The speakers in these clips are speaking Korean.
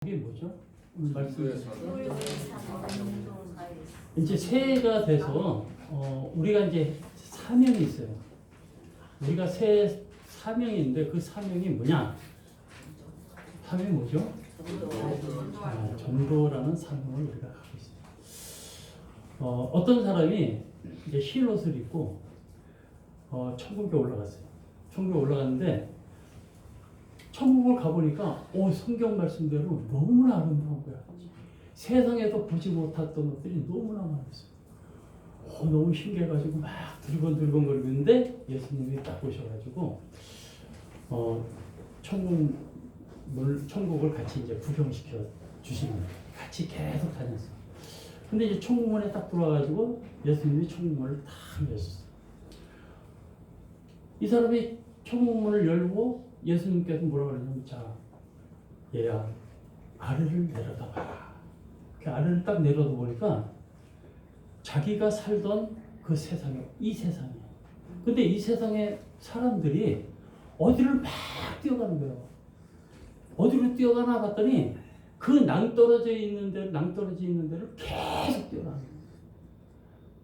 이게 뭐죠? 오늘 말씀 네. 이제 새해가 돼서 우리가 이제 사명이 있어요. 우리가 새해 사명인데 그 사명이 뭐냐? 사명이 뭐죠? 전도라는 사명을 우리가 갖고 있어요. 어떤 사람이 이제 흰 옷을 입고 천국에 올라갔어요. 천국에 올라갔는데 천국을 가보니까 성경 말씀대로 너무나 아름다운 거야. 세상에도 보지 못했던 것들이 너무나 많았어요. 너무 신기해가지고 막 두리번두리번 거리는데 예수님이 딱 오셔가지고 천국을 같이 이제 구경시켜 주시는 거예요. 같이 계속 다녔어요. 근데 이제 천국문에 딱 들어와가지고 예수님이 천국문을 딱 열었어요. 이 사람이 천국문을 열고 예수님께서 뭐라고 그러냐면, 자, 얘야, 아래를 내려다 봐라. 그 아래를 딱 내려다 보니까 자기가 살던 그 세상에, 이 세상에. 근데 이 세상에 사람들이 어디를 막 뛰어가는 거예요. 어디로 뛰어가나 봤더니 그 낭떠러져 있는 데를 계속 뛰어가는 거예요.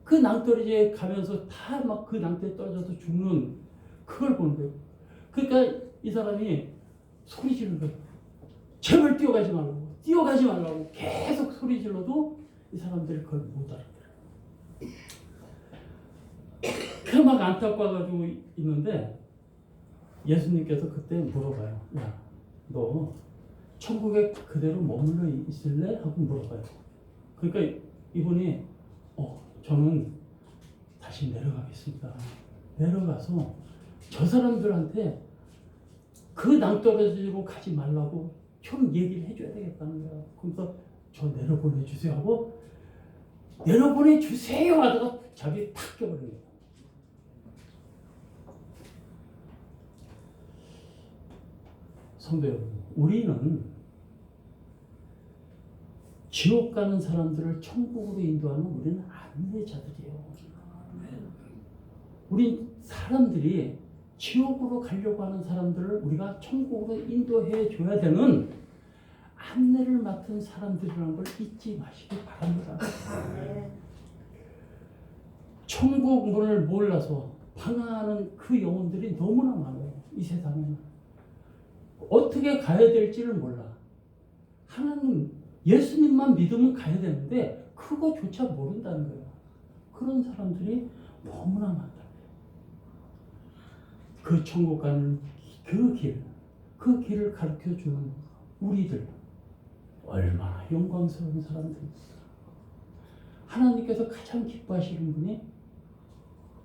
그 낭떠러지에 가면서 다 막 그 낭떠에 떨어져서 죽는 그걸 보는 거예요. 그러니까 이 사람이 소리 지르는 거예요. 제발 뛰어가지 말라고 계속 소리 질러도 이 사람들이 그걸 못 알아들어요. 그 막 안타까워가지고 있는데 예수님께서 그때 물어봐요. 야, 너 천국에 그대로 머물러 있을래? 하고 물어봐요. 그러니까 이분이 저는 다시 내려가겠습니다. 내려가서 저 사람들한테 그 낭떠러지로 가지 말라고 좀 얘기를 해줘야 되겠다는 거야. 그래서 저 내려보내주세요 하고 내려보내주세요 하다가 자기 탁 껴버린 거야. 성도 여러분, 우리는 지옥 가는 사람들을 천국으로 인도하는 우리는 안내자들이에요. 우리 사람들이 지옥으로 가려고 하는 사람들을 우리가 천국으로 인도해 줘야 되는 안내를 맡은 사람들이라는 걸 잊지 마시기 바랍니다. 천국 문을 몰라서 방황하는 그 영혼들이 너무나 많아요. 이 세상에는. 어떻게 가야 될지를 몰라. 하나님, 예수님만 믿으면 가야 되는데 그거조차 모른다는 거예요. 그런 사람들이 너무나 많다. 그 천국 가는 그 길을 가르쳐주는 우리들, 얼마나 영광스러운 사람들입니까? 하나님께서 가장 기뻐하시는 분이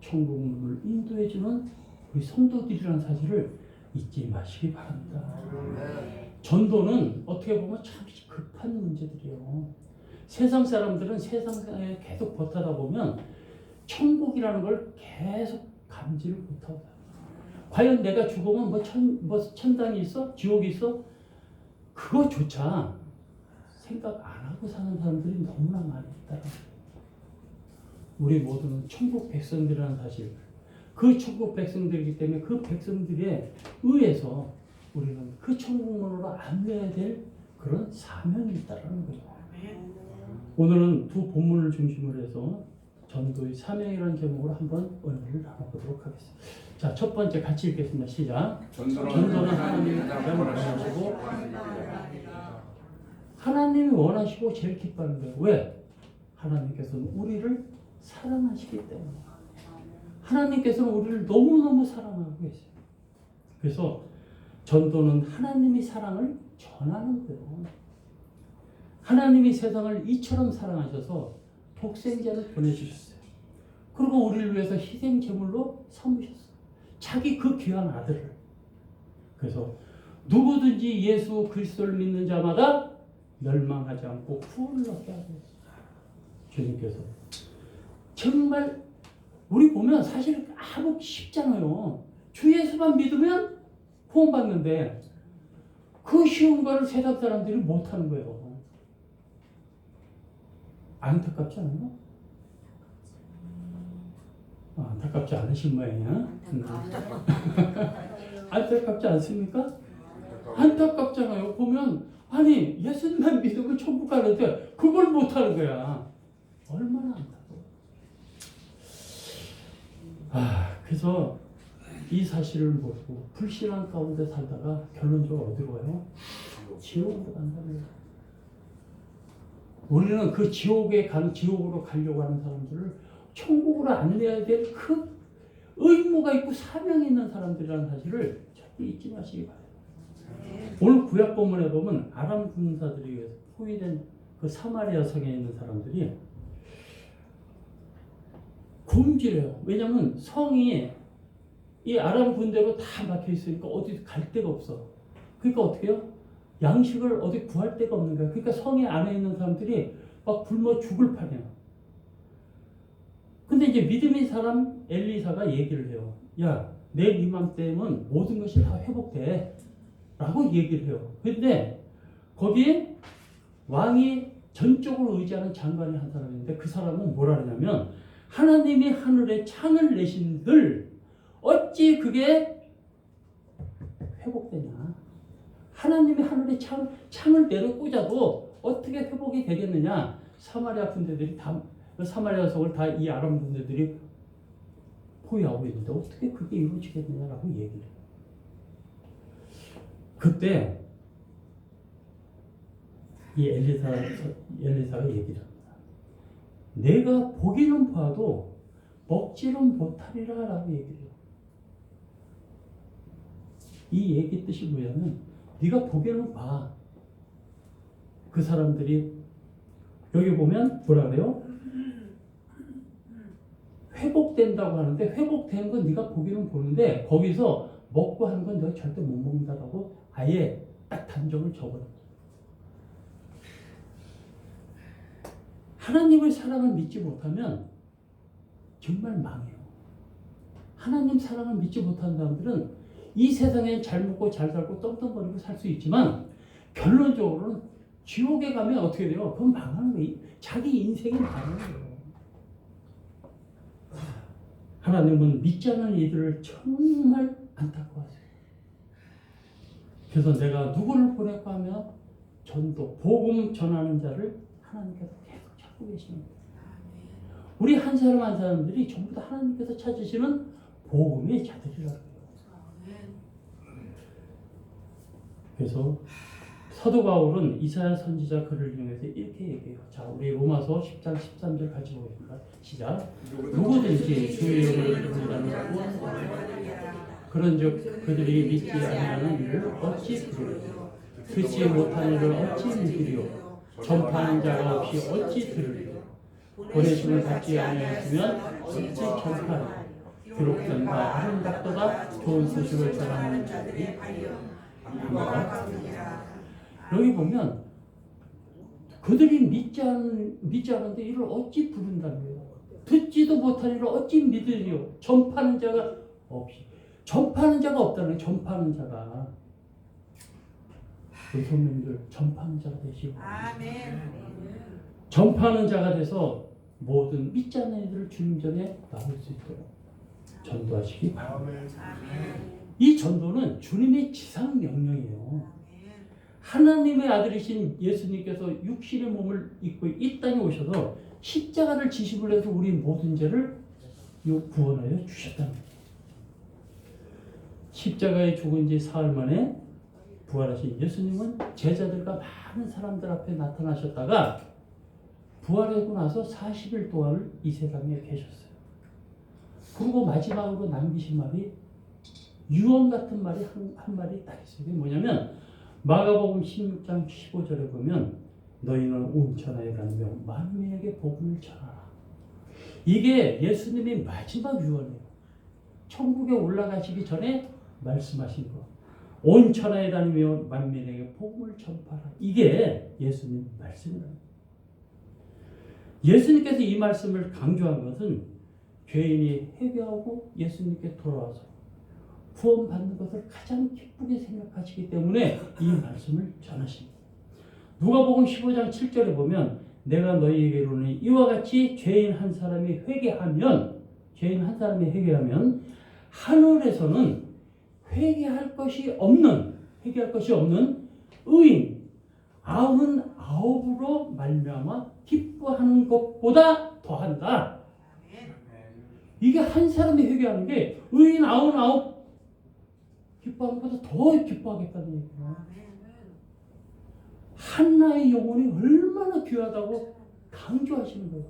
천국 문을 인도해주는 우리 성도들이라는 사실을 잊지 마시기 바랍니다. 전도는 어떻게 보면 참 급한 문제들이에요. 세상 사람들은 세상에 계속 버타다 보면 천국이라는 걸 계속 감지를 못하고, 과연 내가 죽으면 천당이 있어? 지옥이 있어? 그거조차 생각 안 하고 사는 사람들이 너무나 많이 있다. 우리 모두는 천국 백성들이라는 사실, 그 천국 백성들이기 때문에 그 백성들에 의해서 우리는 그 천국문으로 안내해야 될 그런 사명이 있다는 거예요. 오늘은 두 본문을 중심으로 해서 전도의 사명이라는 제목으로 한번 은혜를 나눠보도록 하겠습니다. 자, 첫 번째 같이 읽겠습니다. 시작. 전도는 하나님이 가장 원하시고 하나님이 원하시고 제일 기뻐하는 거예요. 왜? 하나님께서는 우리를 사랑하시기 때문에. 하나님께서는 우리를 너무너무 사랑하고 계세요. 그래서 전도는 하나님이 사랑을 전하는 거예요. 하나님이 세상을 이처럼 사랑하셔서 독생자를 보내주셨어요. 그리고 우리를 위해서 희생 제물로 삼으셨어요. 자기 그 귀한 아들을. 그래서 누구든지 예수 그리스도를 믿는 자마다 멸망하지 않고 구원을 얻게 하셨어요. 주님께서. 정말 우리 보면 사실 아무 쉽잖아요. 주 예수만 믿으면 구원받는데 그 쉬운 거를 세상 사람들이 못하는 거예요. 안타깝지 않아요? 안타깝지 않으신 모양이야? 안타깝지 않습니까? 안타깝잖아요. 보면 아니 예수님만 믿으면 천국 가는데 그걸 못하는 거야. 얼마나 안타까워. 그래서 이 사실을 모르고 불신앙 가운데 살다가 결론적으로 어디로 가요? 지옥으로 간다는 거예요. 우리는 그 지옥으로 가려고 하는 사람들을 천국으로 안내해야 될 그 의무가 있고 사명이 있는 사람들이라는 사실을 절대 잊지 마시기 바랍니다. 오늘 구약 본문에 보면 아람 군사들에 의해서 포위된 그 사마리아 성에 있는 사람들이 굶주려요. 왜냐하면 성이 이 아람 군대로 다 막혀 있으니까 어디 갈 데가 없어. 그러니까 어떻게 해요? 양식을 어디 구할 데가 없는 거야. 그러니까 성에 안에 있는 사람들이 막 굶어 죽을 판이야. 근데 이제 믿음의 사람 엘리사가 얘기를 해요. 야, 내일 이맘때면 모든 것이 다 회복돼. 라고 얘기를 해요. 근데 거기에 왕이 전적으로 의지하는 장관이 한 사람인데 그 사람은 뭐라 그러냐면 하나님이 하늘에 창을 내신들 어찌 그게 회복되냐. 하나님이 하늘에 창을 내려 꽂아도 어떻게 회복이 되겠느냐. 사마리아 군대들이 사마리아 성을 다 이 아람 군대들이 포위하고 있는데 어떻게 그게 이루어지겠느냐라고 얘기를 해요. 그때 이 엘리사가 얘기를 합니다. 내가 보기는 봐도 먹지는 못하리라 라고 얘기를 해요. 이 얘기 뜻이 뭐냐면 네가 보기는 봐. 그 사람들이 여기 보면 뭐라 그래요? 회복된다고 하는데 회복된 건 네가 보기는 보는데 거기서 먹고 하는 건 내가 절대 못 먹는다라고 아예 딱 단정을 적어요. 하나님의 사랑을 믿지 못하면 정말 망해요. 하나님 사랑을 믿지 못하는 사람들은 이 세상에 잘 먹고 잘 살고 떵떵거리고 살 수 있지만 결론적으로는 지옥에 가면 어떻게 돼요? 그건 망하는 거예요. 자기 인생이 망하는 거예요. 하나님은 믿지 않는 이들을 정말 안타까워하세요. 그래서 내가 누구를 보낼까 하면 전도, 복음 전하는 자를 하나님께서 계속 찾고 계십니다. 우리 한 사람 한 사람들이 전부 다 하나님께서 찾으시는 복음의 자들이라고 해요. 그래서 사도 바울은 이사야 선지자 글을 이용해서 이렇게 얘기해요. 자, 우리 로마서 10장 13절 같이 보겠습니다. 시작. 누구든지 주의 이름을 부른다는 그런즉 그들이 믿지 아니하는 일을 어찌 부르리요? 듣지 못하는 일을 어찌 믿으리요? 전파하는 자가 없이 어찌 들으리요? 보내심을 받지 아니하였으면 어찌 전파하리요? 기록된 바 아름답도다 좋은 소식을 전하는 자들이 여기 보면 그들이 믿지 않는데 이를 어찌 부른다는 거예요. 듣지도 못하는 일을 어찌 믿으리요? 전파하는 자가 없이. 전파하는 자가 없다는 거예요. 전파하는 자가. 우리 성도님들 전파하는 자가 되시고 전파하는 자가 돼서 모든 믿지 않는 이들을 주님 전에 나올 수 있도록 전도하시기 바랍니다. 이 전도는 주님의 지상 명령이에요. 하나님의 아들이신 예수님께서 육신의 몸을 입고 이 땅에 오셔서 십자가를 지심을 해서 우리 모든 죄를 구원하여 주셨다는 거예요. 십자가에 죽은 지 사흘 만에 부활하신 예수님은 제자들과 많은 사람들 앞에 나타나셨다가 부활하고 나서 40일 동안을 이 세상에 계셨어요. 그리고 마지막으로 남기신 말이 유언 같은 말이 한 말이 딱 있어요. 그게 뭐냐면 마가복음 16장 15절에 보면 너희는 온 천하에 다니며 만민에게 복음을 전하라. 이게 예수님의 마지막 유언이에요. 천국에 올라가시기 전에 말씀하신 거. 온 천하에 다니며 만민에게 복음을 전파하라. 이게 예수님 말씀이에요. 예수님께서 이 말씀을 강조한 것은 죄인이 회개하고 예수님께 돌아와서 구원받는 것을 가장 기쁘게 생각하시기 때문에 이 말씀을 전하십니다. 누가복음 15장 7절에 보면 내가 너희에게 이르노니 이와 같이 죄인 한 사람이 회개하면 하늘에서는 회개할 것이 없는 의인 아흔아홉으로 말미암아 기뻐하는 것보다 더한다. 이게 한 사람이 회개하는 게 의인 99 기뻐하는 것보다 더 기뻐하겠다는 얘기예요. 한나의 영혼이 얼마나 귀하다고 강조하시는 거예요.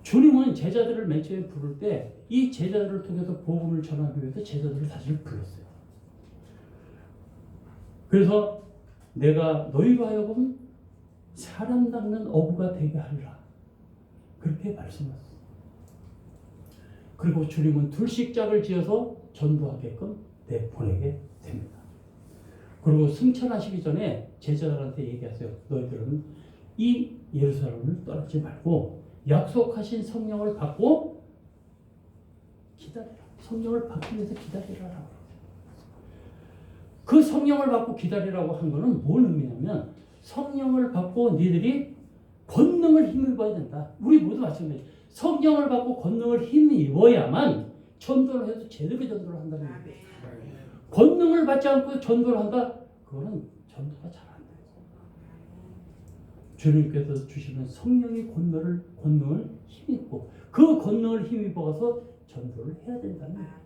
주님은 제자들을 맨 처음에 부를 때 이 제자들을 통해서 복음을 전하기 위해서 제자들을 사실 불렀어요. 그래서 내가 너희로 하여금 사람 닦는 어부가 되게 하리라. 그렇게 말씀하셨어요. 그리고 주님은 둘씩 짝을 지어서 전도하게끔 내보내게 됩니다. 그리고 승천하시기 전에 제자들한테 얘기하세요. 너희들은 이 예루살렘을 떠나지 말고 약속하신 성령을 받고 기다리라. 성령을 받기 위해서 기다리라라고. 그 성령을 받고 기다리라고 한 거는 뭔 의미냐면 성령을 받고 니들이 권능을 힘입어야 된다. 우리 모두 마찬가지. 성령을 받고 권능을 힘입어야만 전도를 해서 제대로 전도를 한다는 거예요. 권능을 받지 않고 전도를 한다? 그거는 전도가 잘 안 돼요. 주님께서 주시는 성령의 권능을 힘입고 그 권능을 힘입어서 전도를 해야 된다는 거예요.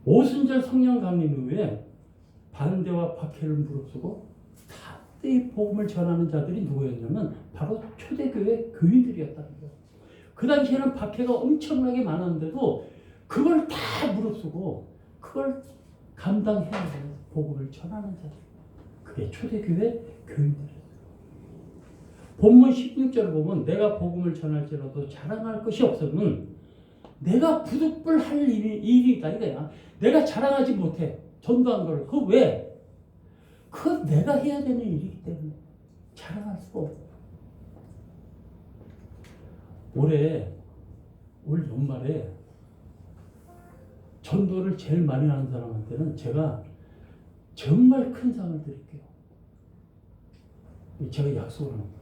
오순절 성령 강림 이후에 반대와 박해를 무릅쓰고 다대의 복음을 전하는 자들이 누구였냐면 바로 초대교회 교인들이었다는 거예요. 그 당시에는 박해가 엄청나게 많았는데도 그걸 다 무릅쓰고 그걸 감당해야 되는 복음을 전하는 자들. 그게 초대교회 교인들이었어요. 본문 16절을 보면 내가 복음을 전할지라도 자랑할 것이 없으면 내가 부득불 할 일이다 이거야. 내가 자랑하지 못해. 전도한 거를. 그거 왜? 그건 내가 해야 되는 일이기 때문에 자랑할 수가 없어. 올 연말에 전도를 제일 많이 하는 사람한테는 제가 정말 큰 상을 드릴게요. 제가 약속을 합니다.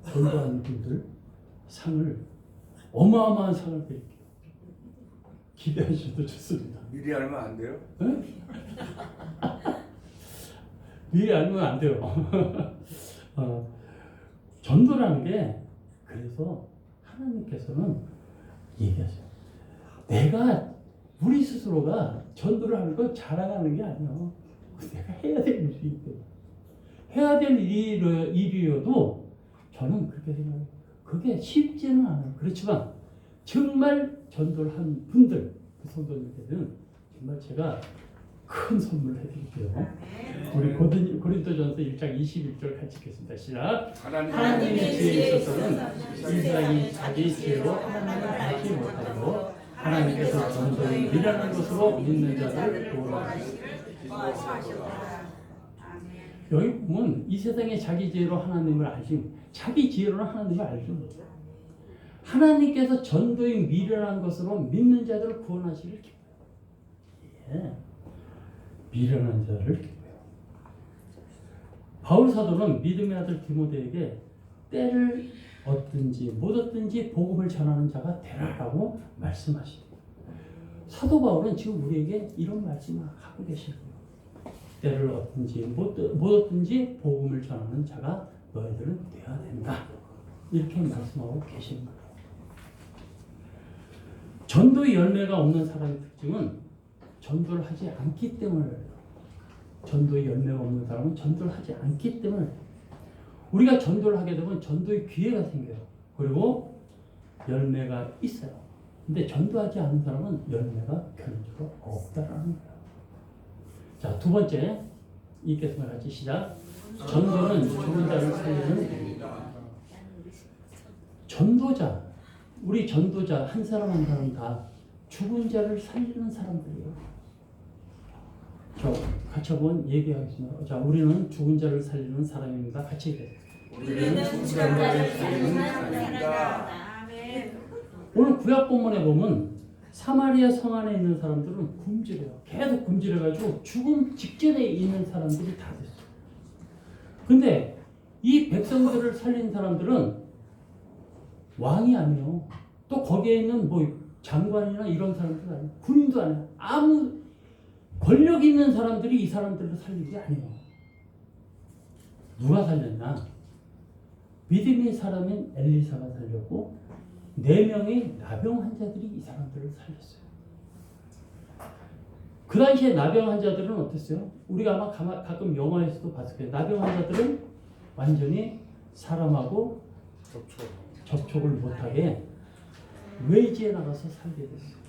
전도하는 분들 상을 어마어마한 상을 드릴게요. 기대하셔도 좋습니다. 미리 알면 안 돼요? 네? 미리 알면 안 돼요. 전도라는 게 그래서 하나님께서는 얘기하세요. 우리 스스로가 전도를 하는 건 자랑하는 게 아니에요. 내가 해야 될 일이기 때문에. 해야 될 일이어도 저는 그렇게 생각해요. 그게 쉽지는 않아요. 그렇지만 정말 전도를 한 분들, 그 성도님들은 정말 제가 큰 선물을 해드릴게요. 우리 고린도전서 1장 21절 같이 읽겠습니다. 시작. 하나님의 지혜에 있어서는 인간이 자기 지혜로 하나님을 알지 못하고 하나님께서 전도의 미련한 것으로 믿는 자를 도우시기를. 여기 보면 이 세상에 자기 지혜로 하나님을 알지, 자기 지혜로는 하나님을 알지 못해요. 하나님께서 전도의 미련한 것으로 믿는 자들을 구원하시기를 기뻐요. 예. 미련한 자를 기뻐요. 바울 사도는 믿음의 아들 디모데에게 때를 얻든지 못 얻든지 복음을 전하는 자가 되라라고 말씀하십니다. 사도 바울은 지금 우리에게 이런 말씀을 하고 계시는 거예요. 때를 얻든지 못 얻든지 복음을 전하는 자가 너희들은 되어야 된다. 이렇게 말씀하고 계시는 거예요. 전도의 열매가 없는 사람의 특징은 전도를 하지 않기 때문에, 전도의 열매가 없는 사람은 전도를 하지 않기 때문에, 우리가 전도를 하게 되면 전도의 기회가 생겨요. 그리고 열매가 있어요. 근데 전도하지 않은 사람은 열매가 결론적으로 없다라는 거예요. 자, 두 번째 읽겠습니다. 같이 시작. 전도는 죽은 자를 살리는 일입니다. 전도자, 우리 전도자 한 사람 한 사람 다 죽은 자를 살리는 사람들이에요. 저 같이 한번 얘기하겠습니다. 자, 우리는 죽은 자를 살리는 사람입니다. 같이 얘기해요. 우리는 죽은 자를 살리는 사람입니다. 오늘 구약 본문에 보면 사마리아 성 안에 있는 사람들은 굶주려요. 계속 굶주려가지고 죽음 직전에 있는 사람들이 다 됐어요. 근데 이 백성들을 살린 사람들은 왕이 아니에요. 또 거기에 있는 뭐 장관이나 이런 사람들 아니에요. 군인도 아니에요. 아무 권력 있는 사람들이 이 사람들을 살린 게 아니에요. 누가 살렸나? 믿음의 사람인 엘리사가 살렸고 4명의 나병 환자들이 이 사람들을 살렸어요. 그 당시에 나병 환자들은 어땠어요? 우리가 아마 가끔 영화에서도 봤을 거예요. 나병 환자들은 완전히 사람하고 접촉을 못하게 외지에 나가서 살게 됐어요.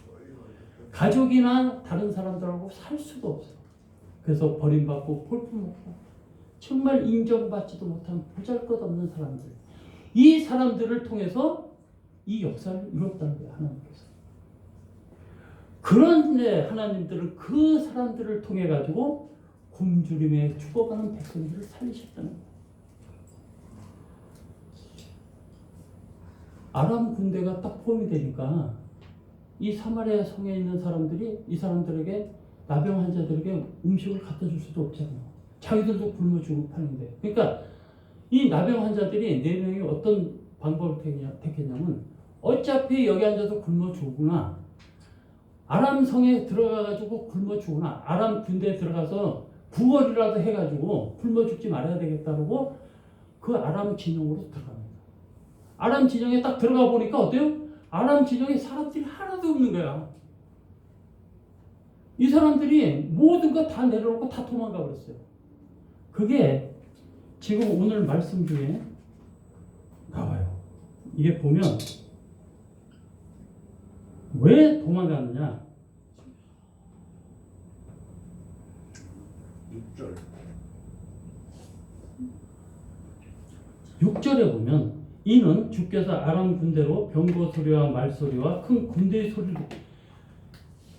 가족이나 다른 사람들하고 살 수도 없어요. 그래서 버림받고 폴품먹고 정말 인정받지도 못한 보잘것없는 사람들. 이 사람들을 통해서 이 역사를 이뤘다는 거예요. 하나님께서. 그런데 하나님들은 그 사람들을 통해 가지고 굶주림에 죽어가는 백성들을 살리셨다는 거예요. 아람 군대가 딱 포함이 되니까 이 사마리아 성에 있는 사람들이 이 사람들에게 나병 환자들에게 음식을 갖다 줄 수도 없잖아요. 자기들도 굶어 죽을 판인데. 그러니까 이 나병 환자들이 4명이 어떤 방법을 택했냐면 어차피 여기 앉아서 굶어 죽구나. 아람 성에 들어가가지고 굶어 죽구나. 아람 군대에 들어가서 구걸이라도 해가지고 굶어 죽지 말아야 되겠다고 그 아람 진영으로 들어갑니다. 아람 진영에 딱 들어가 보니까 어때요? 아람 진영에 사람들이 하나도 없는 거야. 이 사람들이 모든 거 다 내려놓고 다 도망가 버렸어요. 그게 지금 오늘 말씀 중에 나와요. 이게 보면 왜 도망가느냐? 6절에 보면 이는 주께서 아람 군대로 병거 소리와 말소리와 큰 군대의 소리를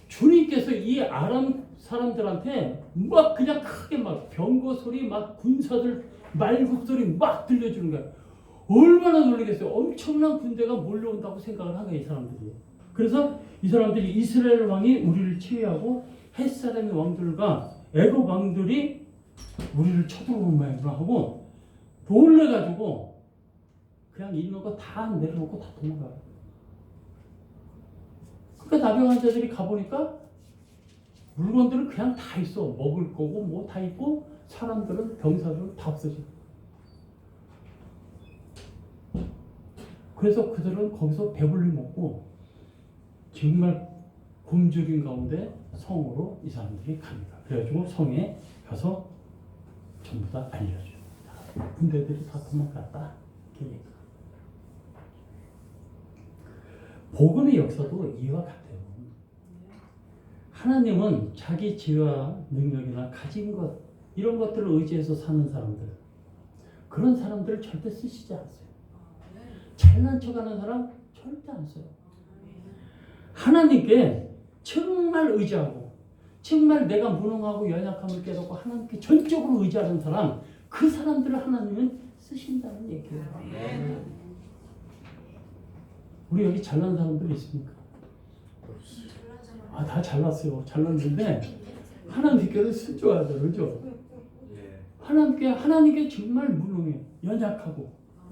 주님께서 이 아람 사람들한테 막 그냥 크게 막 병거 소리 막 군사들 말굽 소리 막 들려주는 거야. 얼마나 놀라겠어요. 엄청난 군대가 몰려온다고 생각을 하게 이 사람들이. 그래서 이 사람들이 이스라엘 왕이 우리를 치유하고 햇사람의 왕들과 애굽 왕들이 우리를 쳐들어오는 모양으로 하고 놀래가지고 그냥 있는 거 다 내려놓고 다 도망가요. 그러니까 나병 환자들이 가보니까 물건들은 그냥 다 있어. 먹을 거고 뭐 다 있고 사람들은 병사들은 다 없어져. 그래서 그들은 거기서 배불리 먹고 정말 굶주린 가운데 성으로 이 사람들이 갑니다. 그래가지고 성에 가서 전부 다 알려줘요. 군대들이 다 도망갔다. 이렇게. 복음의 역사도 이와 같아요. 하나님은 자기 지혜와 능력이나 가진 것 이런 것들을 의지해서 사는 사람들 그런 사람들을 절대 쓰시지 않았어요. 잘난 척하는 사람 절대 안 써요. 하나님께 정말 의지하고 정말 내가 무능하고 연약함을 깨닫고 하나님께 전적으로 의지하는 사람 그 사람들을 하나님은 쓰신다는 얘기예요. 우리 여기 잘난 사람들 있습니까? 아, 다 잘났어요. 잘났는데 하나님께서 순종하죠, 그렇죠? 하나님께 정말 무능해, 연약하고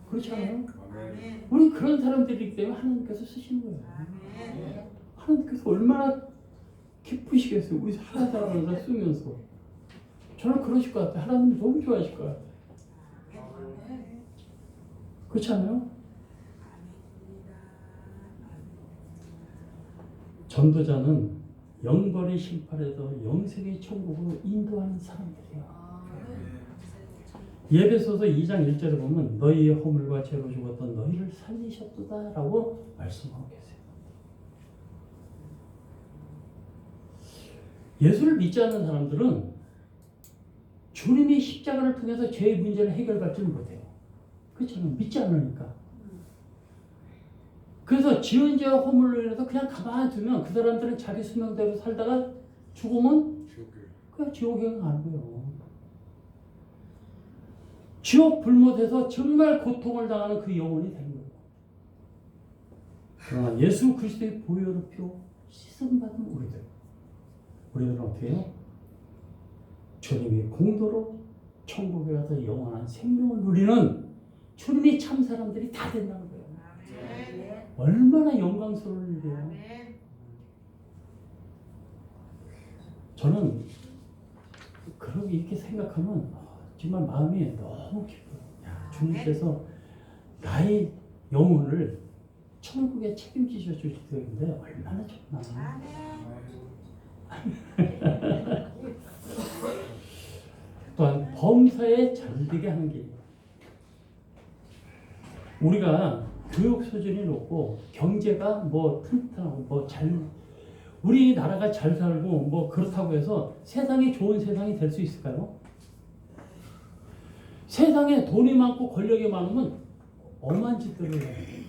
그렇지 않아요? 우리 그런 사람들이기 때문에 하나님께서 쓰시는 거예요. 하나님께서 얼마나 기쁘시겠어요. 우리 하나님을 쓰면서 저는 그러실 것 같아요. 하나님 너무 좋아하실 것 같아요. 그렇지 않아요? 전도자는 영벌의 심판에서 영생의 천국으로 인도하는 사람들이에요. 예배소서 2장 1절에 보면 너희의 허물과 죄로 죽었던 너희를 살리셨도다 라고 말씀하고 계세요. 예수를 믿지 않는 사람들은 주님의 십자가를 통해서 죄의 문제를 해결받지는 못해요. 그렇잖아요. 믿지 않으니까. 그래서 지은 죄와 허물로 인해서 그냥 가만히 두면 그 사람들은 자기 수명대로 살다가 죽으면 그냥 지옥에 가는 거예요. 지옥 불못에서 정말 고통을 당하는 그 영혼이 되는 거예요. 그러나 예수 그리스도의 보혈의 피로 씻음받은 우리들은 어떻게 해요? 주님이 공도로 천국에 가서 영원한 생명을 누리는 주님이 참 사람들이 다 된다는 거예요. 얼마나 영광스러운 일이에요. 저는 그렇게 이렇게 생각하면 정말 마음이 너무 기뻐요. 야, 주님께서 나의 영혼을 천국에 책임지셔 주실 텐데 얼마나 좋나. 또한 범사에 잠들게 하는 길. 우리가 교육 수준이 높고 경제가 뭐 튼튼하고 뭐 잘 우리 나라가 잘 살고 뭐 그렇다고 해서 세상이 좋은 세상이 될 수 있을까요? 세상에 돈이 많고 권력이 많으면 엄한 짓들을 해요.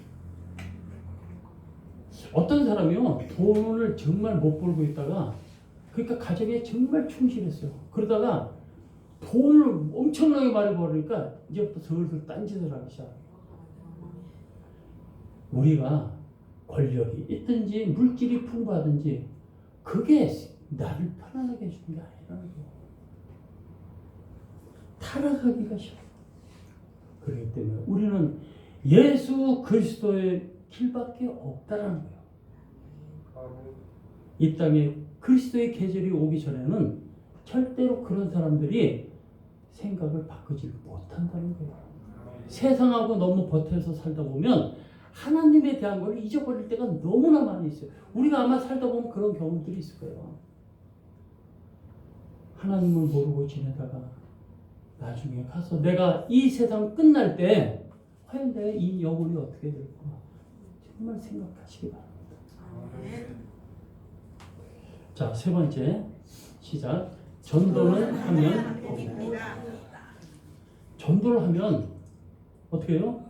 어떤 사람이요 돈을 정말 못 벌고 있다가 그러니까 가정에 정말 충실했어요. 그러다가 돈을 엄청나게 많이 벌으니까 이제부터 슬슬 딴짓을 하기 시작해요. 우리가 권력이 있든지 물질이 풍부하든지 그게 나를 편안하게 해주는 게 아니라는 거예요. 타락하기가 싫어. 그렇기 때문에 우리는 예수 그리스도의 길밖에 없다라는 거예요. 이 땅에 그리스도의 계절이 오기 전에는 절대로 그런 사람들이 생각을 바꾸지 못한다는 거예요. 세상하고 너무 버텨서 살다 보면 하나님에 대한 걸 잊어버릴 때가 너무나 많이 있어요. 우리가 아마 살다 보면 그런 경험들이 있을 거예요. 하나님을 모르고 지내다가 나중에 가서 내가 이 세상 끝날 때 과연 내가 이 영혼이 어떻게 될까 정말 생각하시기 바랍니다. 자, 세 번째 시작. 전도를 하면 전도를 하면 어떻게 해요?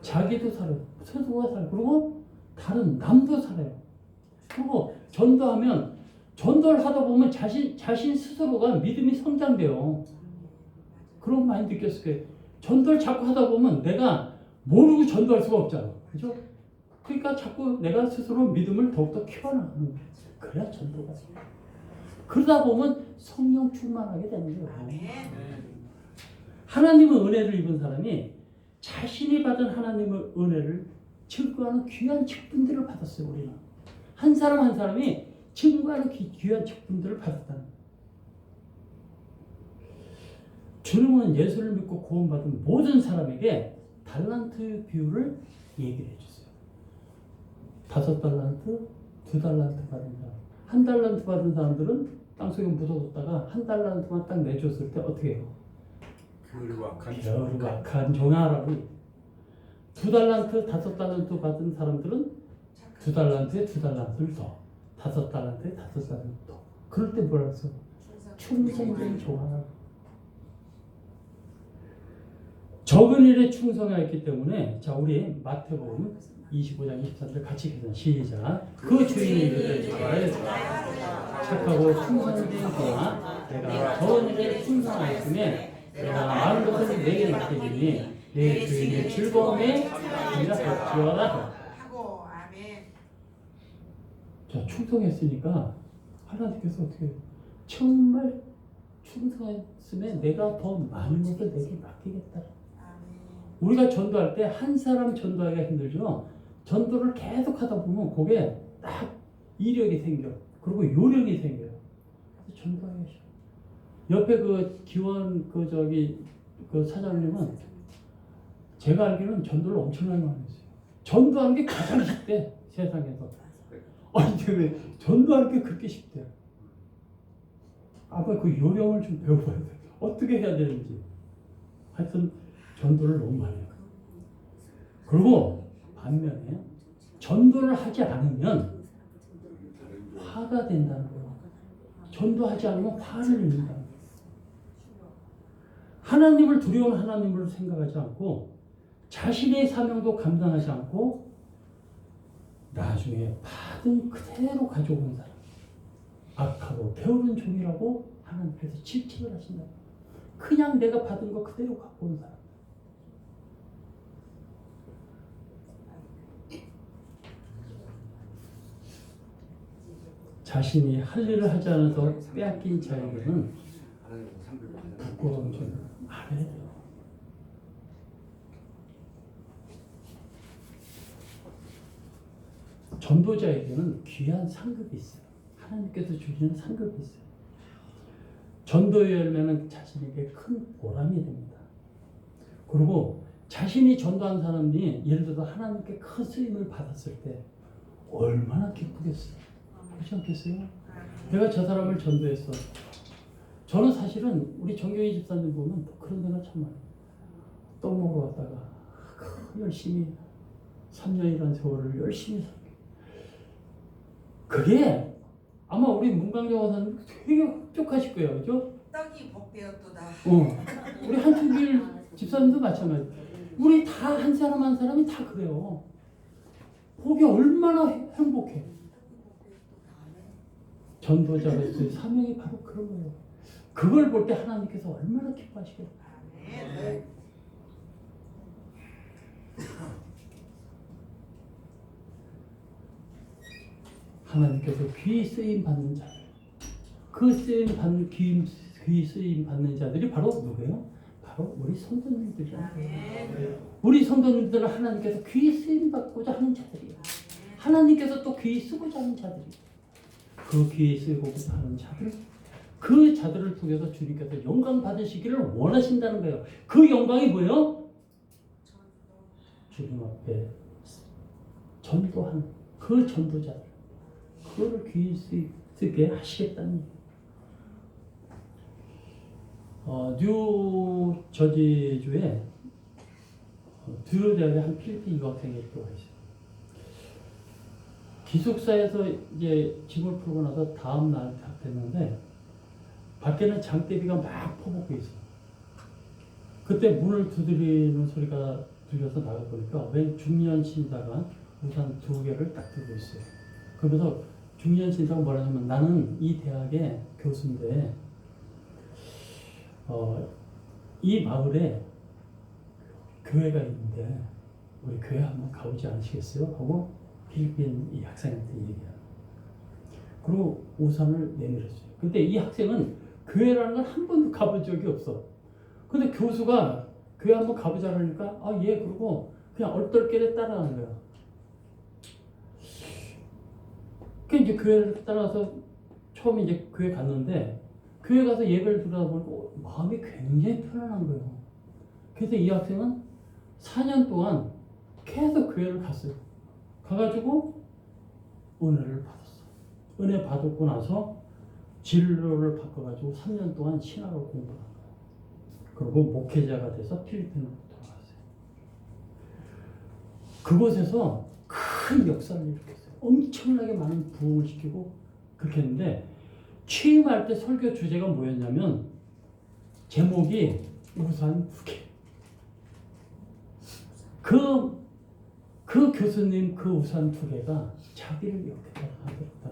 자기도 살아요. 스스로가 살아요. 그리고 다른 남도 살아요. 그리고 전도하면 전도를 하다 보면 자신 스스로가 믿음이 성장돼요. 그런 거 많이 느꼈을 거예요. 전도를 자꾸 하다 보면 내가 모르고 전도할 수가 없잖아. 그죠? 그러니까 자꾸 내가 스스로 믿음을 더욱더 키워나가는 거예요. 그래야 전도가 돼요. 그러다 보면 성령 충만하게 되는 거예요. 하나님의 은혜를 입은 사람이 자신이 받은 하나님의 은혜를 증거하는 귀한 직분들을 받았어요. 우리는 한 사람 한 사람이 증거하는 귀한 직분들을 받았다는 거예요. 주님은 예수를 믿고 구원받은 모든 사람에게 달란트 비율을 얘기를 해주세요. 5달란트, 2달란트 받은 사람, 1달란트 받은 사람들은 땅속에 묻어뒀다가 1달란트만 딱 내줬을 때 어떻게 해요? 겨루박한 종아라고. 2달란트, 5달란트 받은 사람들은 2달란트에 2달란트를 더, 5달란트에 5달란트 더. 그럴 때 뭐라 그랬어? 충성된 종아라고. 적은 일에 충성하였기 때문에 자 우리 마태복음 25장 23절 같이 계산 시작. 그 주인이 이르되 착하고 충성된 종아 내가 적은 일에 충성하였으면 내가 많은 것을 내게 맡기니 내 주인의 즐거움에 기락할지어다. 자 충성했으니까 하나님께서 어떻게 정말 충성했으면 내가 더 많은 것을 내게 맡기겠다. 우리가 전도할 때 한 사람 전도하기가 힘들죠. 전도를 계속 하다 보면 그게 딱 이력이 생겨. 그리고 요령이 생겨요. 그래서 전도하기가 싫어. 옆에 그 기원 그 사장님은 제가 알기로는 전도를 엄청나게 많이 했어요. 전도하는 게 가장 쉽대 세상에서. 아니 왜 전도하는 게 그렇게 쉽대? 아마 그 요령을 좀 배워봐야 돼. 어떻게 해야 되는지. 하여튼 전도를 너무 많이 해요. 그리고 반면에 전도를 하지 않으면 화가 된다는 거예요. 전도하지 않으면 화를 낸다는 거예요. 하나님을 두려운 하나님을 생각하지 않고 자신의 사명도 감당하지 않고 나중에 받은 그대로 가져오는 사람, 악하고 게으른 종이라고 하나님께서 질책을 하신다. 그냥 내가 받은 거 그대로 갖고 온 사람. 자신이 할 일을 하지 않아서 빼앗긴 자에게는 부끄러운 줄 알아야 돼요. 전도자에게는 귀한 상급이 있어요. 하나님께서 주시는 상급이 있어요. 전도의 열매는 자신에게 큰 보람이 됩니다. 그리고 자신이 전도한 사람이 예를 들어 하나님께 큰 쓰임을 받았을 때 얼마나 기쁘겠어요. 그렇지 않겠어요? 내가 저 사람을 전도했어. 저는 사실은 우리 정경희 집사님 보면 그런 데가 참 많아요. 떡 먹으러 왔다가 열심히 3년이라는 세월을 열심히 살게. 그게 아마 우리 문강정 원사님 되게 흡족하실 거예요. 그죠? 떡이 복되었도다. 우리 한승길 집사님도 마찬가지. 우리 다 한 사람 한 사람이 다 그래요. 보기 얼마나 행복해. 전도자로서의 사명이 바로 그런 거예요. 그걸 볼 때 하나님께서 얼마나 기뻐하시겠어요. 하나님께서 귀 쓰임 받는 자들, 그 쓰임 받는 귀 쓰임 받는 자들이 바로 누구예요? 바로 우리 성도님들이야. 우리 성도님들은 하나님께서 귀 쓰임 받고자 하는 자들이에요. 하나님께서 또 귀 쓰고자 하는 자들이에요. 그 귀 쓰고자 하는 자들, 그 자들을 통해서 주님께서 영광 받으시기를 원하신다는 거예요. 그 영광이 뭐예요? 주님 앞에 전도하는 그 전도자들, 그거를 귀 쓰게 하시겠다는 거예요. 뉴 저지주에 두요 대학에 한 필리핀 유학생이 또 와 있어요. 기숙사에서 이제 짐을 풀고 나서 다음 날 됐는데 밖에는 장대비가 막 퍼붓고 있어. 그때 문을 두드리는 소리가 들려서 나가보니까 웬 중년 신사가 우산 2개를 딱 들고 있어요. 그러면서 중년 신사가 뭐라냐면 나는 이 대학의 교수인데 이 마을에 교회가 있는데 우리 교회 한번 가보지 않으시겠어요? 하고 필리핀 이 학생한테 얘기해요. 그리고 우산을 내밀었어요. 근데 이 학생은 교회라는 걸 한 번도 가본 적이 없어. 근데 교수가 교회 한번 가보자 그러니까 예 그러고 그냥 얼떨결에 따라가는 거야. 그 이제 교회를 따라서 처음에 이제 교회 갔는데 교회 가서 예배를 들으다 보니까 마음이 굉장히 편안한 거예요. 그래서 이 학생은 4년 동안 계속 교회를 갔어요. 가가지고 은혜를 받았어. 은혜 받고 나서 진로를 바꿔가지고 3년 동안 신학을 공부한 거예요. 그리고 목회자가 돼서 필리핀으로 돌아갔어요. 그곳에서 큰 역사를 일으켰어요. 엄청나게 많은 부흥을 시키고 그렇게 했는데 취임할 때 설교 주제가 뭐였냐면 제목이 우산 2개. 그 교수님 그 우산 2개가 자기를 이렇게 하겠다.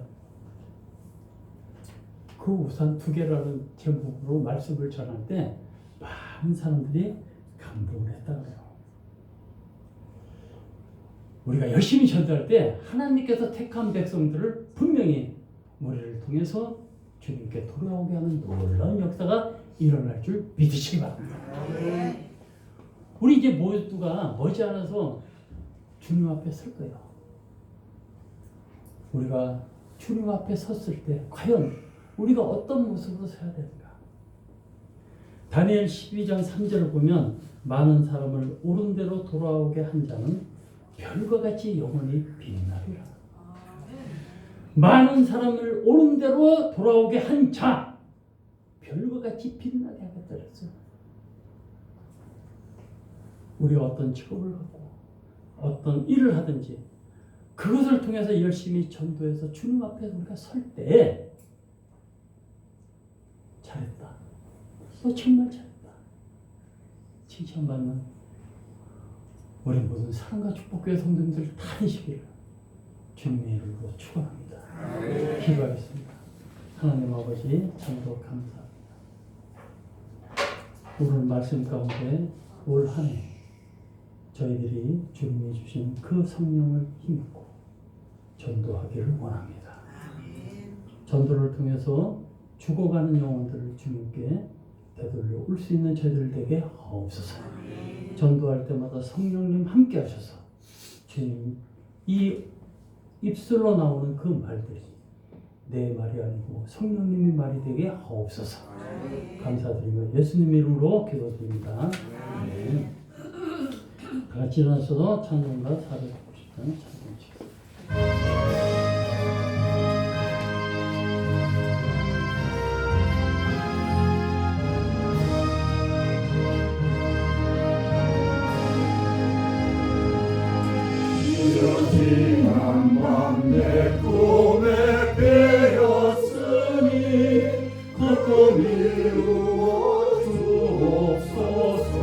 그 우산 2개라는 제목으로 말씀을 전할 때 많은 사람들이 감동을 했다고 해요. 우리가 열심히 전도할 때 하나님께서 택한 백성들을 분명히 우리를 통해서 주님께 돌아오게 하는 놀라운 역사가 일어날 줄 믿으시기 바랍니다. 우리 이제 모두가 머지않아서 주님 앞에 설 거예요. 우리가 주님 앞에 섰을 때 과연 우리가 어떤 모습으로 서야 되는가? 다니엘 12장 3절을 보면 많은 사람을 옳은 대로 돌아오게 한 자는 별과 같이 영원히 빛나리라. 많은 사람을 옳은 대로 돌아오게 한 자, 별과 같이 빛나게 하겠다 그랬어요. 우리가 어떤 직업을 갖고 어떤 일을 하든지 그것을 통해서 열심히 전도해서 주님 앞에 우리가 설 때 잘했다. 너 정말 잘했다. 칭찬받는 우리 모든 사랑과 축복교회 성도님들 다 되시기를 주님의 이름으로 축원합니다. 기도하겠습니다. 하나님 아버지 참으로 감사합니다. 오늘 말씀 가운데 올 한 해 저희들이 주님이 주신 그 성령을 힘입고 전도하기를 원합니다. 전도를 통해서 죽어가는 영혼들을 주님께 되돌려 올 수 있는 저희들 되게 하옵소서. 전도할 때마다 성령님 함께 하셔서 주님 이 입술로 나오는 그 말들이 내 말이 아니고 성령님의 말이 되게 하옵소서. 감사드리고 예수님 이름으로 기도드립니다. 네. 다 같이 일어나셔서 찬송가 490장 찬송지. 지난 밤 내 꿈에 베었으니 그 꿈 이루어 주옵소서.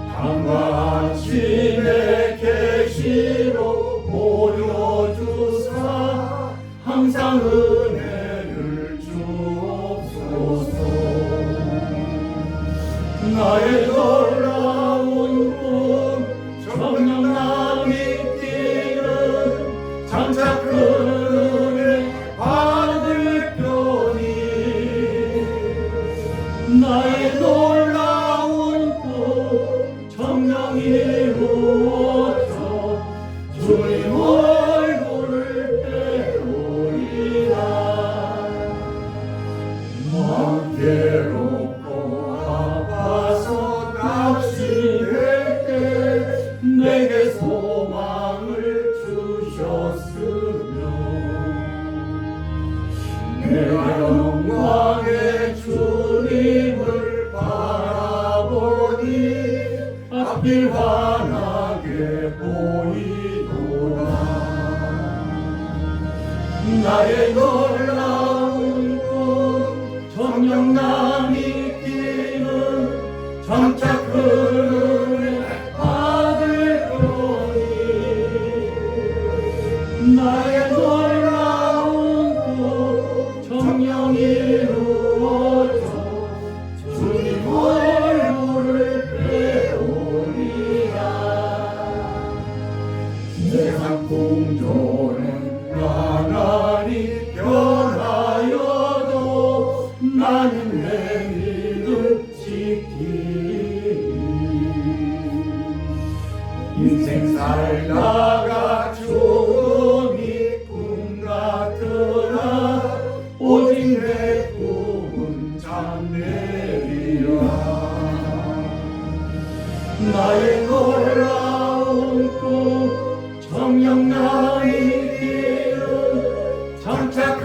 밤과 아침에 계시로 보여주사 항상 은혜를 주옵소서. 나의 놀라운 꿈 정령남이 뛰는 장차 그 은혜 받을 편이 나의 놀라운 꿈 정령 이루어져 주님 얼굴을 배우리라. 마음 괴롭고 아파서 낙심될 때 내게 소망을 주셨으며 내가 영광의 주님을 바라보니 앞이 환하게 보이도다. 나의 놀라운 꿈 정령남이 뛰는 장차 그 은혜 받을 거니 나의 놀라운 꿈 정령 이루어져 주님 얼굴을 배우리라. 세상 풍조는 나날이 변하여도 나는 내 믿음 지키리. 인생 살다가 죽음이 꿈 같으나 오직 내 꿈은 참되리라. 나의 놀라운 꿈 정령남이 뛰는 장차 그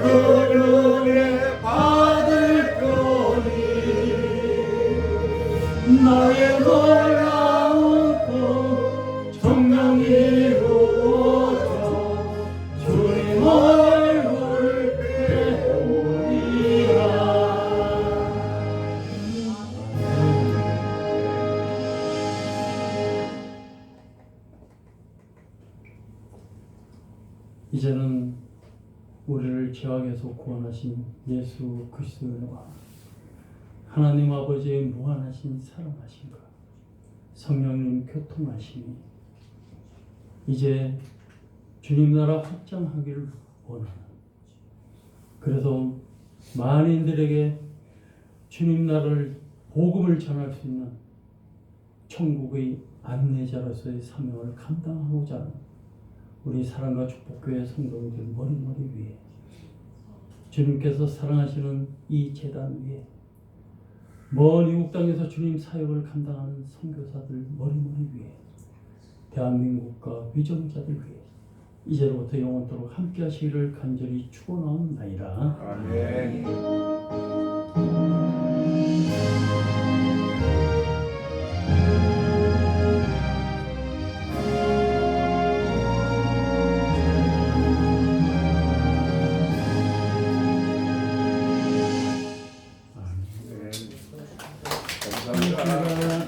은혜 받을 거니 나의 놀라운 꿈 정령 이루어져 주님 얼굴 배우리라. 이제는 우리를 죄악에서 구원하신 예수 그리스도와 하나님 아버지의 무한하신 사랑하심과 성령님 교통하심이 이제 주님 나라 확장하기를 원하는, 그래서 만인들에게 주님 나라를 복음을 전할 수 있는 천국의 안내자로서의 사명을 감당하고자 하는 우리 사랑과 축복교회 성도님들 머리머리 위에, 주님께서 사랑하시는 이 제단 위에, 먼 이국 땅에서 주님 사역을 감당하는 선교사들 머리머리 위에, 대한민국과 위정자들 위해 이제로부터 영원토록 함께 하시기를 간절히 축원하옵나이다. 아멘. 감사합니다.